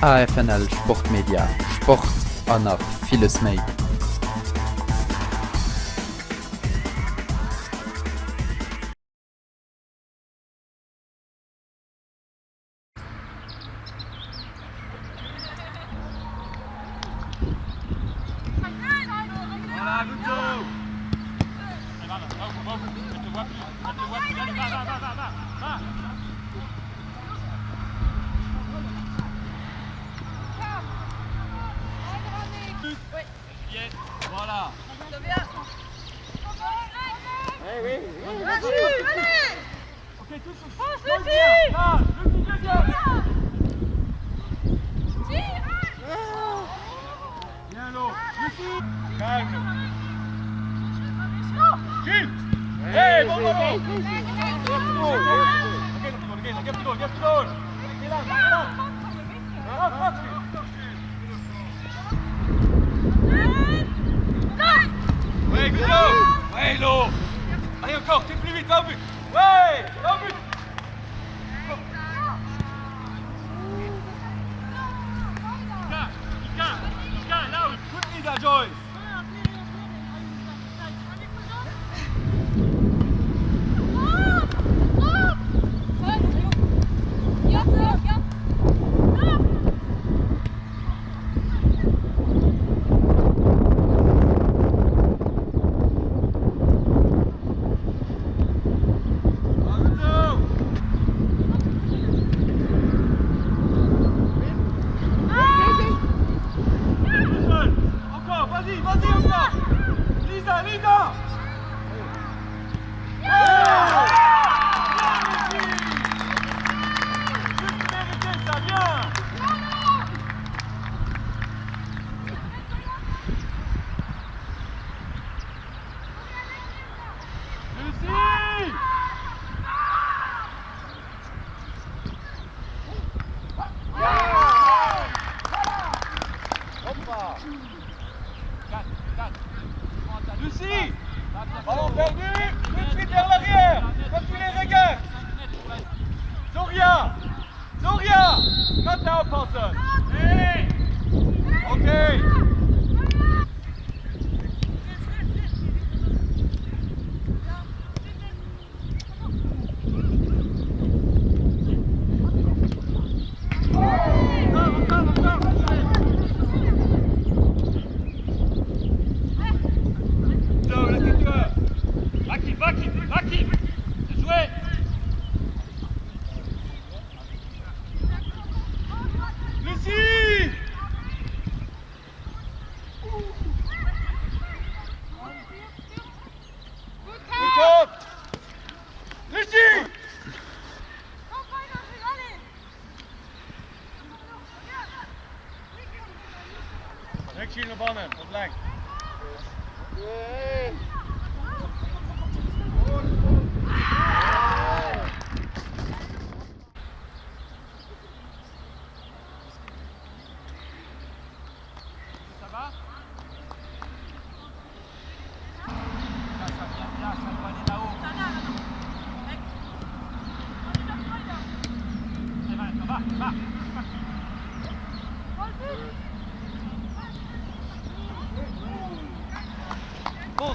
AFNL Sportmedia, Sport an nach vieles méi. Voilà. Ok, tous Bien l'eau. Calme. Gilles. Hey, bon ballon. Get the goal. Ouais, good go. Ouais, l'eau. Allez encore, t'es plus vite, va au but. Ouais, va au but. Ika, là où. Good leader, Joyce. Vas-y, encore. Lisa. Ça vient. Lucie. Hoppa. Lucie. Ballon perdu. Tout de suite vers l'arrière. Quand tu les regardes. Zoria. Maintenant, Paulson. Ok. Vaki, jouez. Lucie. Lucie. Rechtschien naar bannen, dat lijkt. Ça va? Ça vient bien, ça doit aller là-haut. Va. Bon.